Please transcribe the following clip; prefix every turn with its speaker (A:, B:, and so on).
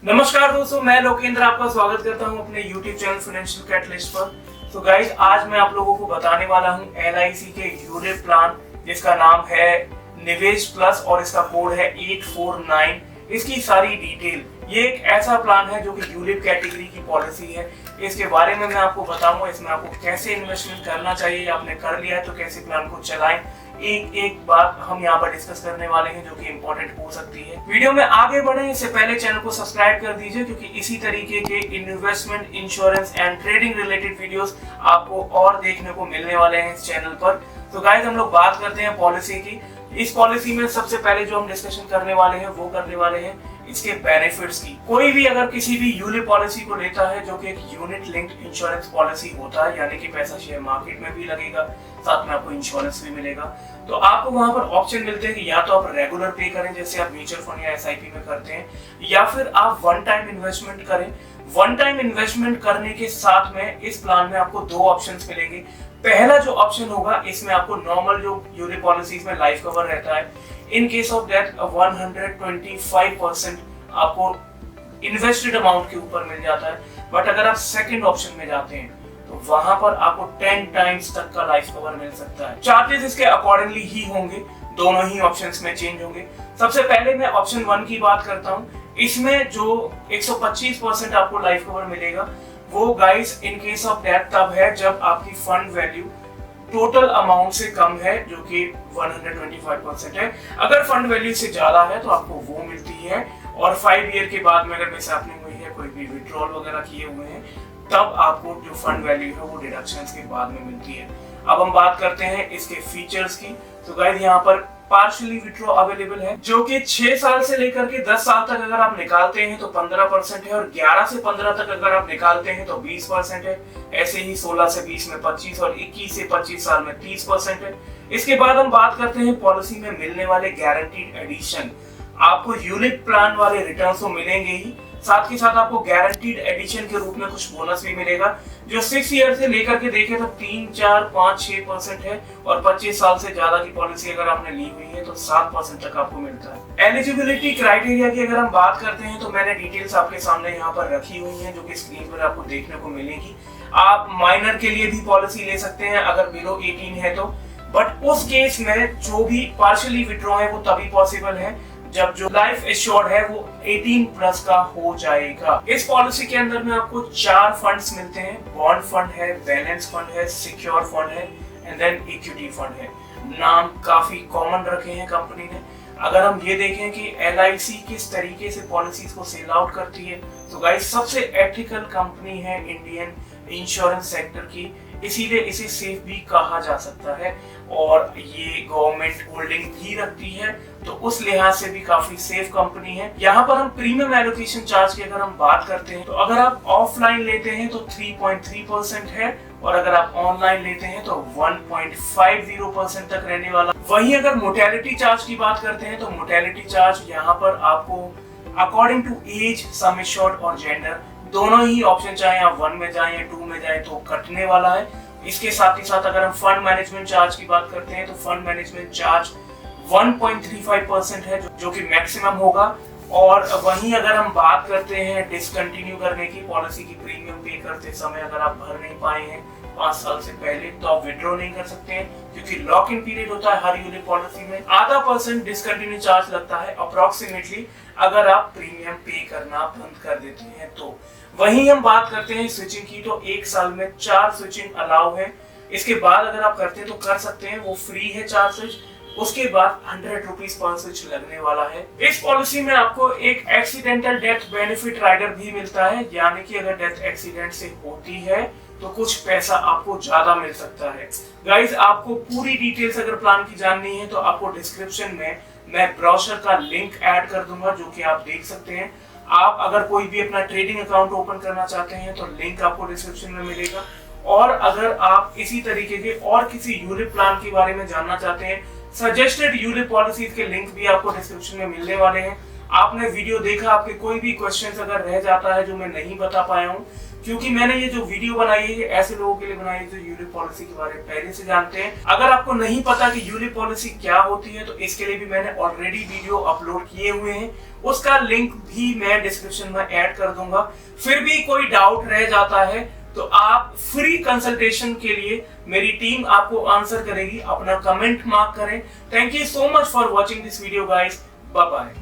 A: नमस्कार दोस्तों, मैं लोकेंद्र आपका स्वागत करता हूं अपने YouTube चैनल फाइनेंशियल कैटलिस्ट पर। तो गाइज, आज मैं आप लोगों को बताने वाला हूं LIC के यूलिप प्लान जिसका नाम है निवेश प्लस और इसका कोड है 849। इसकी सारी डिटेल, ये एक ऐसा प्लान है जो कि यूलिप कैटेगरी की पॉलिसी है। इसके बारे में मैं आपको बताऊंगा, इसमें आपको कैसे इन्वेस्टमेंट करना चाहिए, आपने कर लिया है तो कैसे प्लान को चलाएं। एक एक बात हम यहाँ पर डिस्कस करने वाले हैं जो कि इम्पोर्टेंट हो सकती है। वीडियो में आगे बढ़े इससे पहले चैनल को सब्सक्राइब कर दीजिए, क्योंकि इसी तरीके के investment, insurance and trading related videos आपको और देखने को मिलने वाले हैं इस चैनल पर। तो गाइस, हम लोग बात करते हैं पॉलिसी की। इस पॉलिसी में सबसे पहले जो हम डिस्कशन करने वाले हैं वो करने वाले हैं इसके बेनिफिट्स की। कोई भी अगर किसी भी यूलिप पॉलिसी को लेता है जो कि एक यूनिट लिंक्ड इंश्योरेंस पॉलिसी होता है, यानी कि पैसा शेयर मार्केट में भी लगेगा, साथ में आपको इंश्योरेंस भी मिलेगा। तो आपको वहां पर ऑप्शन मिलते हैं कि या तो आप रेगुलर पे करें जैसे आप म्यूचुअल फंड या SIP में करते हैं, या फिर आप वन टाइम इन्वेस्टमेंट करें। वन टाइम इन्वेस्टमेंट करने के साथ में इस प्लान में आपको दो ऑप्शंस मिलेंगे। पहला जो ऑप्शन होगा, इसमें आपको नॉर्मल जो यूलिप पॉलिसीज में लाइफ कवर रहता है, इन केस ऑफ डेथ 125% आपको इन्वेस्टेड अमाउंट के ऊपर मिल जाता है। बट अगर आप सेकंड ऑप्शन में जाते हैं तो वहां पर आपको 10 टाइम्स तक का लाइफ कवर मिल सकता है। चार्जेस इसके अकॉर्डिंगली ही होंगे, दोनों ही ऑप्शंस में चेंज होंगे। सबसे पहले मैं ऑप्शन 1 की बात करता हूं। इसमें जो 125% आपको लाइफ कवर मिलेगा वो guys in case of death तब है जब आपकी फंड वैल्यू टोटल अमाउंट से कम है, जो कि 125% है। अगर फंड वैल्यू से ज्यादा है तो आपको वो मिलती है, और 5 ईयर के बाद में अगर मिसहैपनिंग हुई है, कोई भी विड्रॉल वगैरह किए हुए हैं, तब आपको जो फंड वैल्यू है वो डिडक्शंस के बाद में मिलती है। अब हम बात करते हैं इसके फीचर्स की। तो गाइस, यहाँ पर पार्शियली विड्रॉ अवेलेबल है, जो कि 6 साल से लेकर के 10 साल तक अगर आप निकालते हैं तो 15% है, और 11 से 15 तक अगर आप निकालते हैं तो 20% है। ऐसे ही 16 से 20 में 25 और 21 से 25 साल में 30% है। इसके बाद हम बात करते हैं पॉलिसी में मिलने वाले गारंटीड एडिशन। आपको यूलिप प्लान वाले रिटर्न्स तो मिलेंगे ही, साथ ही साथ आपको गारंटीड एडिशन के रूप में कुछ बोनस भी मिलेगा, जो 6 ईयर से लेकर के देखें तो 3, 4, 5, 6% है, और 25 साल से ज्यादा की पॉलिसी अगर आपने ली हुई है तो 7% तक आपको मिलता है। एलिजिबिलिटी क्राइटेरिया की अगर हम बात करते हैं तो मैंने डिटेल्स आपके सामने यहाँ पर रखी हुई है, जो कि स्क्रीन पर आपको देखने को मिलेगी। आप माइनर के लिए भी पॉलिसी ले सकते हैं अगर बिलो 18 है तो, बट उस केस में जो भी पार्शियली विड्रॉ है वो तभी पॉसिबल है जब जो लाइफ एश्योर्ड है वो 18 प्लस का हो जाएगा। इस पॉलिसी के अंदर में आपको 4 फंड्स मिलते हैं। बॉन्ड फंड है, बैलेंस फंड है, सिक्योर फंड है, एंड देन इक्विटी फंड है। नाम काफी कॉमन रखे हैं कंपनी ने। अगर हम ये देखें कि LIC किस तरीके से पॉलिसीज को सेल आउट करती है, तो गाइस सबसे एथिकल कंपनी है इंडियन इंश्योरेंस सेक्टर की, इसीलिए इसे सेफ भी कहा जा सकता है, और ये गवर्नमेंट होल्डिंग भी रखती है, तो उस लिहाज से भी काफी सेफ कंपनी है। यहाँ पर हम प्रीमियम एलोकेशन चार्ज की अगर हम बात करते हैं तो अगर आप ऑफलाइन लेते हैं तो 3.3% है, और अगर आप ऑनलाइन लेते हैं तो 1.50% तक रहने वाला। वहीं अगर मोर्टेलिटी चार्ज की बात करते हैं तो मोर्टेलिटी चार्ज यहाँ पर आपको according to age, sum assured और जेंडर, दोनों ही ऑप्शन चाहे आप 1 में जाएं या 2 में जाएं तो कटने वाला है। इसके साथ ही साथ अगर हम फंड मैनेजमेंट चार्ज की बात करते हैं तो फंड मैनेजमेंट चार्ज 1.35% है, जो कि मैक्सिमम होगा। और वहीं अगर हम बात करते हैं डिसकंटिन्यू करने की, पॉलिसी की प्रीमियम पे करते समय अगर आप भर नहीं पाए हैं 5 साल से पहले, तो आप विड्रॉ नहीं कर सकते हैं, क्योंकि लॉक इन पीरियड होता है हर यूलिप पॉलिसी में। ½ % डिसकंटिन्यू चार्ज लगता है अप्रोक्सीमेटली अगर आप प्रीमियम पे करना बंद कर देते हैं तो। वहीं हम बात करते हैं स्विचिंग की, तो 1 साल में 4 स्विचिंग अलाउ है। इसके बाद अगर आप करते हैं तो कर सकते हैं, वो फ्री है 4 स्विच। उसके बाद 100 रुपीज पर स्विच लगने वाला है। इस पॉलिसी में आपको एक एक्सीडेंटल डेथ बेनिफिट राइडर भी मिलता है, यानी कि अगर डेथ एक्सीडेंट से होती है तो कुछ पैसा आपको ज्यादा मिल सकता है। गाइस, आपको पूरी डिटेल्स अगर प्लान की जाननी है तो आपको डिस्क्रिप्शन में मैं ब्रोशर का लिंक ऐड कर दूंगा, जो कि आप देख सकते हैं। आप अगर कोई भी अपना ट्रेडिंग अकाउंट ओपन करना चाहते हैं तो लिंक आपको डिस्क्रिप्शन में मिलेगा, और अगर आप इसी तरीके के और किसी यूलिप प्लान के बारे में जानना चाहते हैं, सजेस्टेड यूलिप पॉलिसीज के लिंक भी आपको डिस्क्रिप्शन में मिलने वाले हैं। आपने वीडियो देखा, आपके कोई भी क्वेश्चंस अगर रह जाता है जो मैं नहीं बता पाया हूँ, क्योंकि मैंने ये जो वीडियो बनाई है ये ऐसे लोगों के लिए बनाई है जो यूलिप पॉलिसी के बारे में पहले से जानते हैं। अगर आपको नहीं पता कि यूलिप पॉलिसी क्या होती है तो इसके लिए भी मैंने ऑलरेडी वीडियो अपलोड किए हुए हैं, उसका लिंक भी मैं डिस्क्रिप्शन में ऐड कर दूंगा। फिर भी कोई डाउट रह जाता है तो आप फ्री कंसल्टेशन के लिए मेरी टीम आपको आंसर करेगी। अपना कमेंट मार्क करें। Thank you so much for watching this video guys. Bye bye.